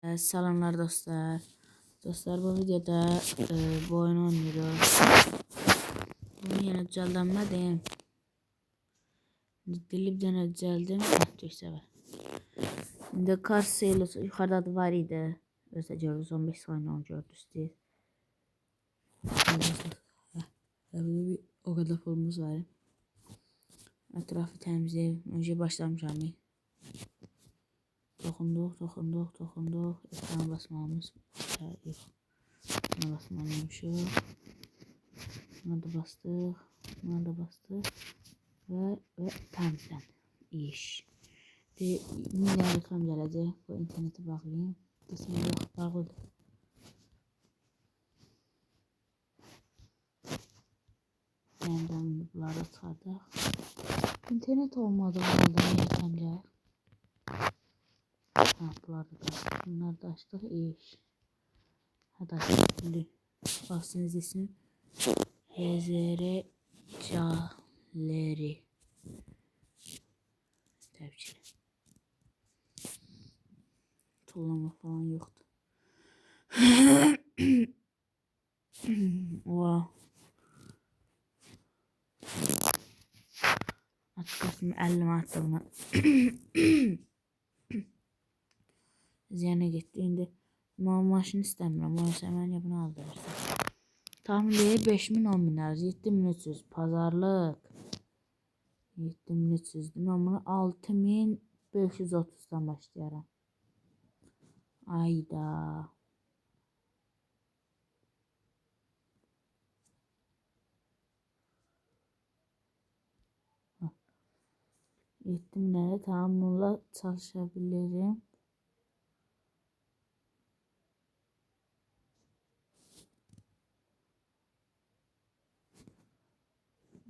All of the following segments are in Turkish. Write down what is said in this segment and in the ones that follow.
Salamlar dostlar. Dostlar bu videoda bu oyunu oynuyoruz. Bunu yine düzeltmedim. Dilip dene düzeldim. Sefer. Şimdi kart sayısı yukarıda adı var idi. Özde gördünüz 15 saniye onu gördünüz değil. O kadar formumuz var. Etrafı temizleyip önce başlamışam. Dokunduk. Ekrana basmamız. Yok. Buna basmalıymışıq. Buna da bastık. Ve temizlen. İş. Yine reklam gələcək. Bu internete bağlayayım. Desem yok, bağlıdır. Yeniden bunları çıxardıq. İnternet olmadı halda reklamlar. Bunları da açtık. İş. Hadi açtık. Basınız isim. Hezere Caleri. Təbii Tullama falan yoktu. Wow. Açıkçası 50 manat buna. Ziyana gitti. İndi maşın istemiyorum. Oysa mən bunu aldırırsın. Tahmin 5000 10.000 arz. 7300 pazarlık. 7300. Ben bunu 6530'dan başlayarım. Ayda. Yettimlere tamam bununla çalışabilirim.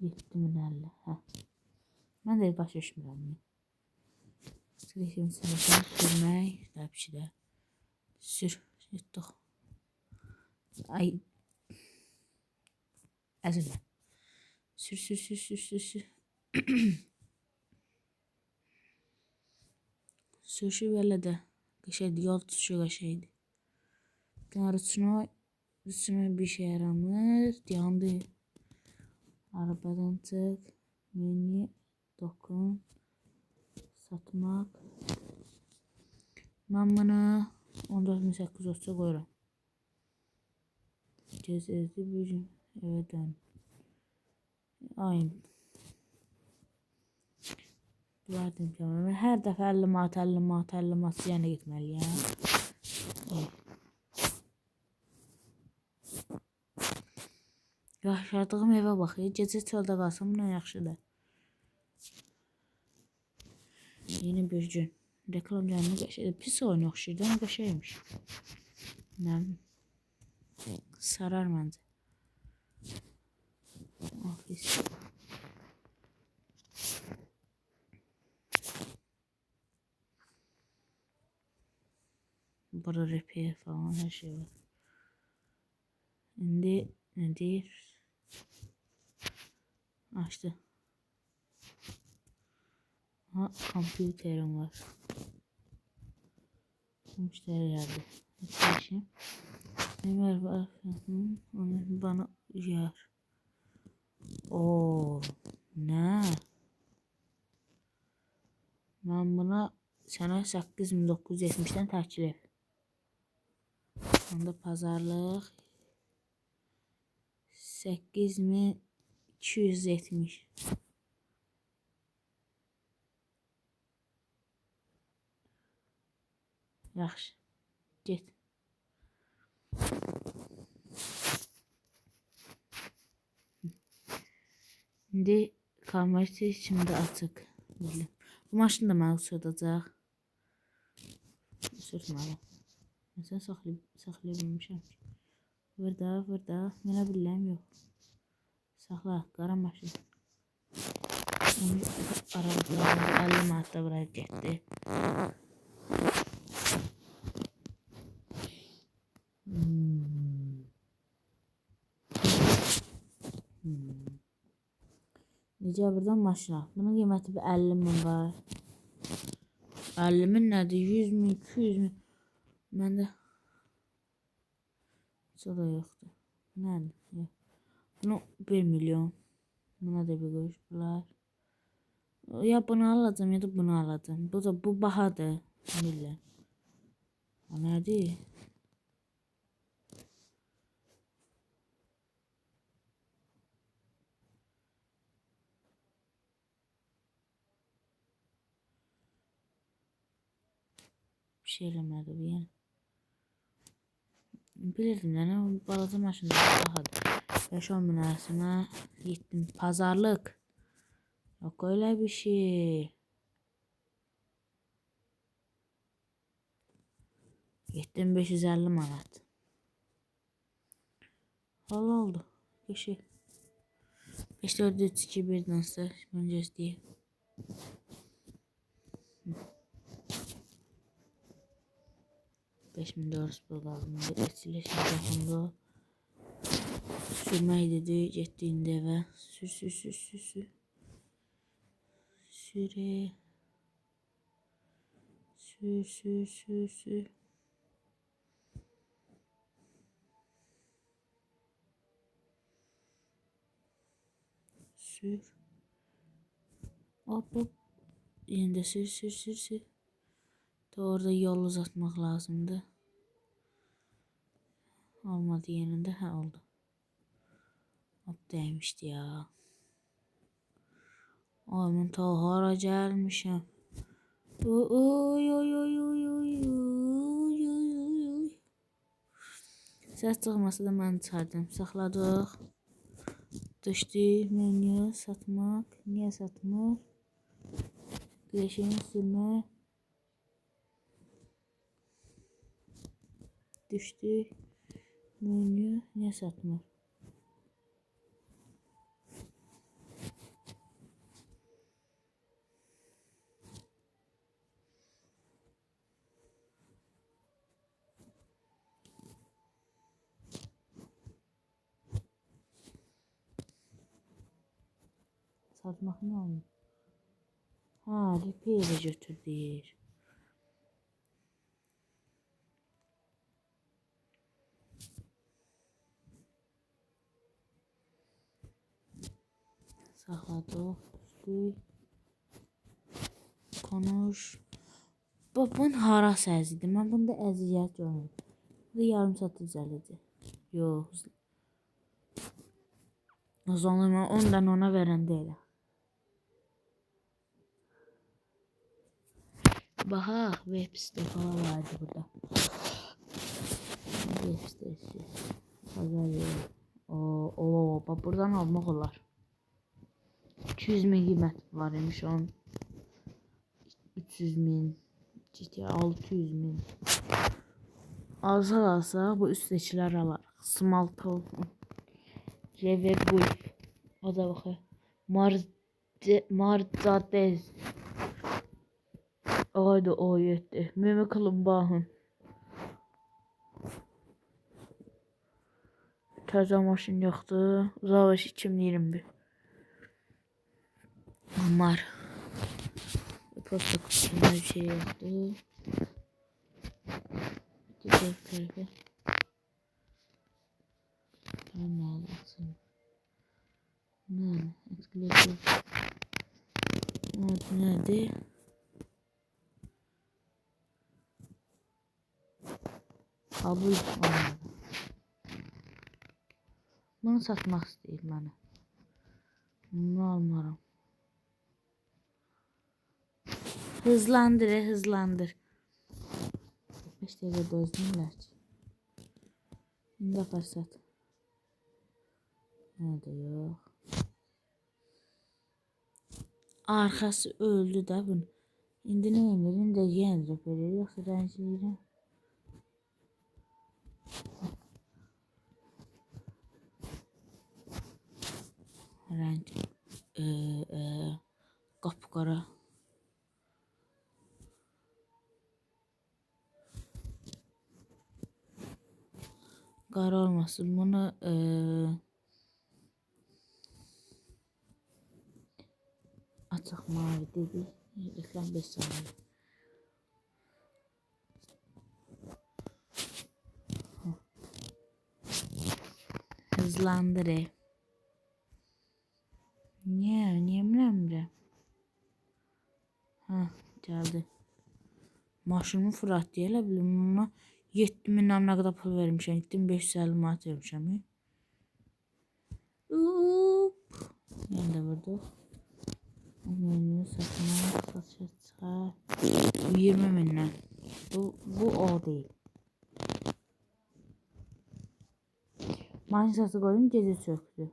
Yettimlerle. Ben de baş düşmürəm. Stresin sürmək, bir şey də. Sür, yetdik. Ay. Əzilmə. Sür. Sürüşü belə də qəşəngdir, yol tutuşu qəşəngdir. Rütünə bir şey yaramır, yandı. Arabadan çık, menü, dokun, satmaq. Mən bunu 14830 qoyuram. Cezirdi bir gün evə dön. Ayın. Verdim ki, hər dəfə 50 manat yana getməliyəm. Yaşadığım evə baxır. Gecə çöldə qalsam bundan yaxşıdır. Yeni bir gün. Reklam canlı qəşəngdir. Pis oyun oxşuydu, amma qəşəngmiş. Sarar məncə. Ofis. Burada repair falan her şey var. Şimdi ne deyir? Açtı. Ha, kompüterim var. Müşteri geldi. Açayım. Neler var? Onu bana uyar. Oo, ne? Ben buna sana 8970'den təklif. Onda pazarlıq 8270. Yaxşı. Get. İndi kamerası içində açıq. Bu maşını da mənə sığdacaq. Sürtməliyəm. Mesela saxlayabilmişəm ki. Burada. Mənə biləm yox. Saxla, qara maşın. Arabada 50 manatda buraya getdi. Necə buradan maşına. Bunun qiyməti 50.000 var. 50.000 nədir? 100.000, 200.000. Məndə heç o da yoxdur. Nədir? Bunu 1 milyon. Buna da bir qoyuşdular. Ya bunu alacağım ya da bunu alacağım. Bu bahadır. Milyon. O nədir? Bir şey eləmədi bu yəni. Bilirdim də nə balaca maşında bahadır. 5-10 min arasına gittim. Pazarlık. Yok öyle bir şey. 7550 manat. Hal oldu. Kişi. 5 4 3 2 1 nasıl? Öncesi diye. $5000 lazım. Etkileşim dokundu. Sürmeyi dedi. Getdiğinde eve. Sür. Süre. Sür. Sür. Hop. Yine de sür. Orada yol uzatmak lazımdı. Olmadı yerinde. Ha oldu. Hop değmişti ya. Ay ben ta hara gelmişim. Ses çıxmasa da mən çıxardım. Saxladıq. Düşdü menü satmaq. Niyə satmır? Güneşini sürmək. Düşdü menü niyə satmır? Satmaq nə olmuş? Ha, repair'e götürdük. Saxladıq, düşdük. Konuş. Bunun harası əzidir. Mən bunda əziyyət görürüm. Bu da yarım saat düzəlidir. Yox. O zaman mən ondan ona verəndə elə. Bax, web site falan vardı burada. Web sitesi. Pazar yeri. Bak buradan almaq olar. 200 min qiymət var imiş onun. 300 min. GTA 600 min. Alsaq bu üstdəkilər alarıq. Small Town. Rever Wolf. O da baxı. Marzadez. Ayda o yetti. Meme Kılımbahın. Təzə maşın yoxdur. Zavaş 2021. Bunlar. Posta kutusunda bir şey yoktu. Güzel tarafı. Ne alacaksın? Ne? Etkileşim. Nerede? Kabul olmadı. Bunu satmaq istəyir mənə. Bunu almaram. Hızlandır. 5 dəqiqə dözmürlər ki. İndi aparsat. Nədə yox. Arxası öldü də bunun. İndi nə edir? İndi yenə verir. Yoxsa rəncləyirəm. Rənc. Qapqara. Qara olmasın. Bunu açıq mavi dedik. Reklam 5 saniye. Hızlandır. Niye bilmirəm. Ha, gəldi. Maşınımı fırlatdı elə bilim. Ona 7000 nə qədər pul vermişəm. 7550 manat vermişəm. Yəni də vurdu. Menü satına satışa çıxar. 20.000'dən. Bu o değil. Manisası koydum, gece çöktü.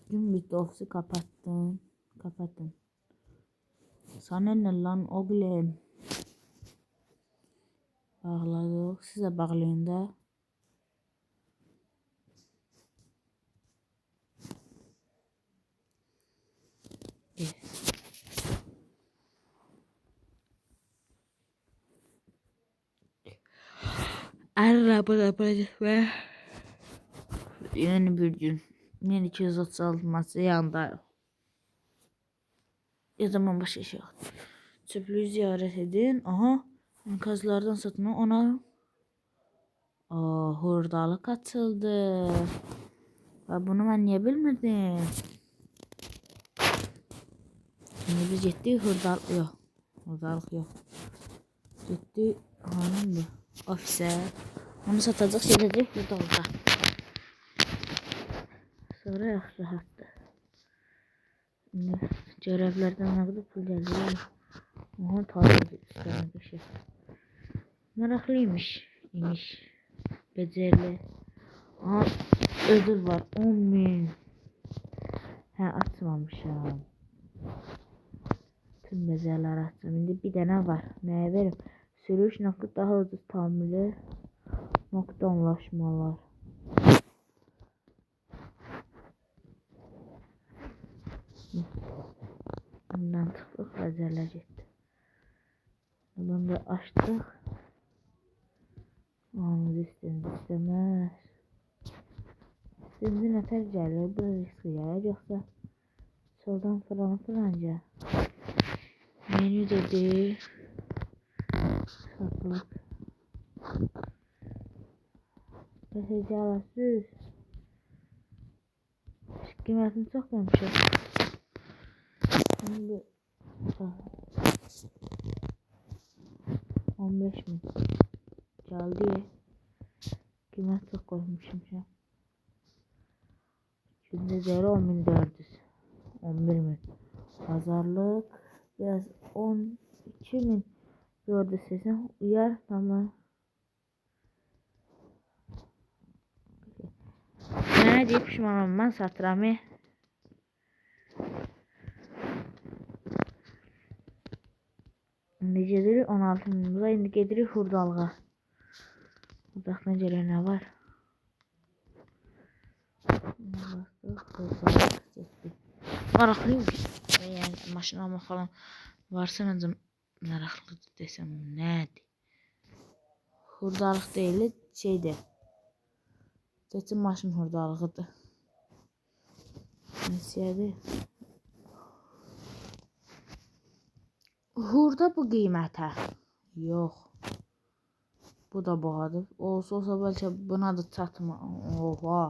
Gün bitti, ofisi kapattım. Kapattım. Sana ne lan oğlum? Bağladık. Size bağlayın da. Araba ve yeni bir gün. Yeni 236 maçı yanında. Ya zaman başka şey yok. Çöplüğü ziyaret edin. Aha. Enkazlardan satın ona. Hurdalık açıldı. Ve bunu ben niye bilmedim? Şimdi biz gittik hurdalık yok. Hurdalık yok. Gittik hanım bu. Ofise. Onu satacak şeyleri hurdalığa. Sonra rahattı. Şimdi görevlerden ne kadar pul geldi. Aha tatil istemek bir şey. Meraklıymış. İmiş. Becerli. Aha ödül var. 10.000. He atmamışım. Tüm beceriler açtım. Şimdi bir tane var. Neye verim? Sürüş nakit daha ucuz tamirli. Nokta anlaşmalar. Bundan tıklık beceriler gitti. Bunu da açtık. Anı istemez. Şimdi nefer gelir, bu riski gelir, yoksa soldan falanca. Menü dedi. Satılık. Mesajı alasız. Kıymetini çok vermişim. Şimdi 15.000 geldi. Kıymet çok koymuşum şu an. Şimdi 10.400. 11.000. Pazarlık biraz 12.480 uyar ama ne deyip pişman olmam satıramı. İndi gedirik 16.000 bula, indi gedirik hurdalığa. Hurdaqdan gələ nə var? Hurdalık getdik. Maraqlıymış. Yəni maşın almaq falan varsa məncə maraqlıdır desəm nədir? Hurdalıq deyil, şeydir. Keçin maşın hurdalığıdır. Nəsiyyədir? Hurda bu qiymətə. Yox. Bu da bahadır. Olsa bəlkə buna da çatma. Oha.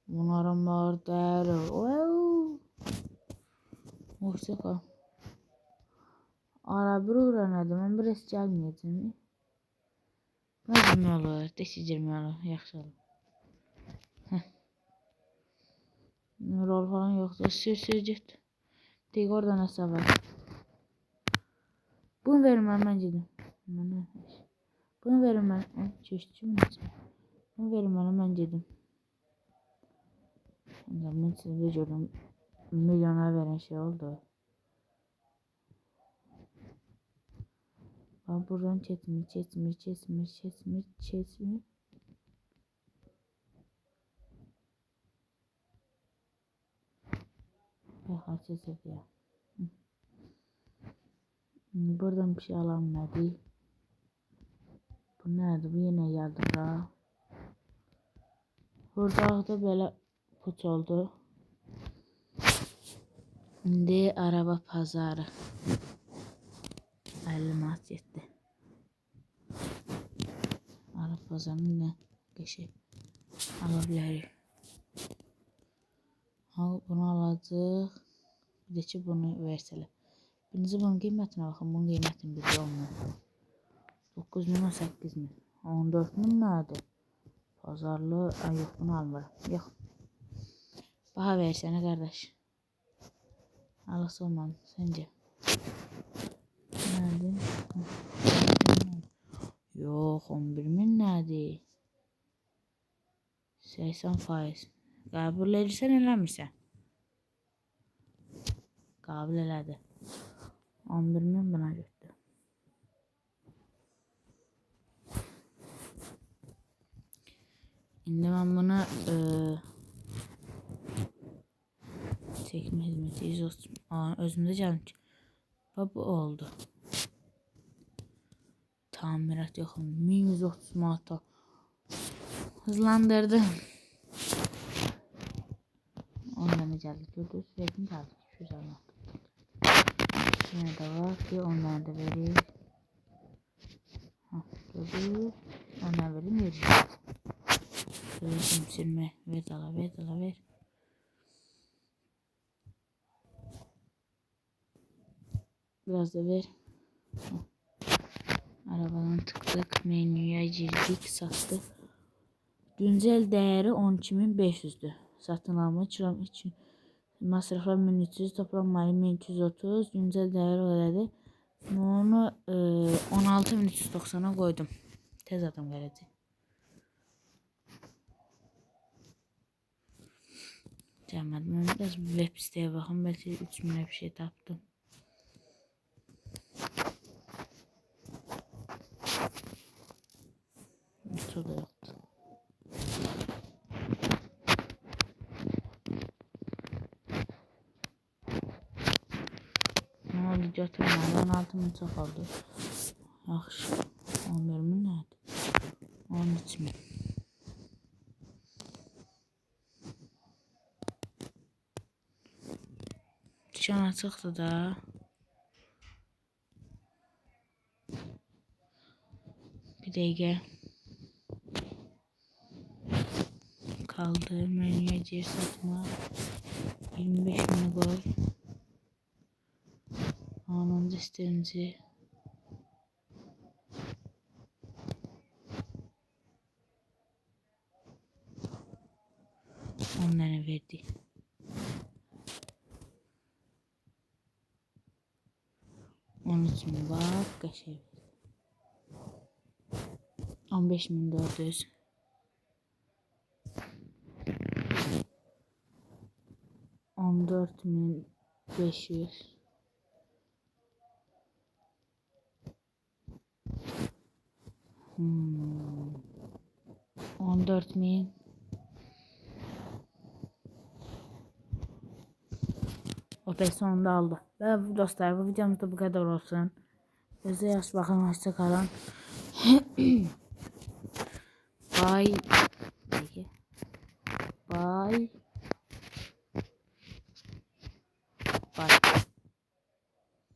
Bunların var dəyəri. Hoşça kal. Ara bir öyrənədim. Mən bir heç gəlməyəcəm. Məzun olur. Deşicirmi olur. Yaxşı olur. Rol falan yoksa sür git. Tek orada nasıl var? Bunu verin ben dedim. Bunu verin ben. Çeşitçi. Bunu verin ben dedim. Ben size gördüm. Milyona veren şey oldu. Ben buradan çetmir. Bak çetirdi ya. Buradan bir şey alamadı. Bu nerede? Bu yine geldi bura. Burada da böyle puç oldu. Şimdi araba pazarı. 50 manat yetti. Araba pazarı ne? Qəşəng. Ala bilərik. Bunu alacağıq. Bir də ki bunu versələr. Birinci bunun qiymətinə baxın. Bunun qiymətini bizə olmuyor. 9.000 mi 8.000? 14.000 nədir? Pazarlı. Ay yox, bunu almıram. Yox. Baha versənə qardaş. Alası olmalı səncə. Nədir? Yox, 11.000 nədir? 80%. Qəbul edirsən, eləmirsən? Qəbul elədi. 11.000 buna götür. İndi mən buna çəkmə hizməti 130. Özümdə gəldim ki. Bu oldu. Tamirat yoxum. 1130 manata. Hızlandırdım. 10 tane geldi. Gördünüz. Verdim geldi. Güzel manata. Yine de var ki onları da vereyim. Gördünüz. Onları vereyim. Vereceğim. Silme. Ver dala ver dala ver. Biraz da ver. Arabadan tıktık. Menüye girdik. Sattık. Güncel değeri 12.500'dür. Satın alma kilometre için masraflar 1300, toplam mali 1230, güncel değeri o kadar. Onu 16.390'a koydum. Tez adam gelecek. Gelmedim. Ben biraz web siteye bakın. Belki 3000'e bir şey taptım. Çok da yoktu. Ne oldu götürmeden 16.000 çok oldu. Yaxşı. 11.000 nədir? 13.000. Dükkan açıqdır da. Bir dəqiqə. Kaldır. Menüye gir satma. 25.000'i koy. Anında isteğinizi. Onlara verdi. Onun için bak kaşe. 15.400. 14.500. 14.000. O pek sonunda aldı. Ve dostlar bu videomuzda bu kadar olsun. Size yaş bakın, hoşça kalın. Bye.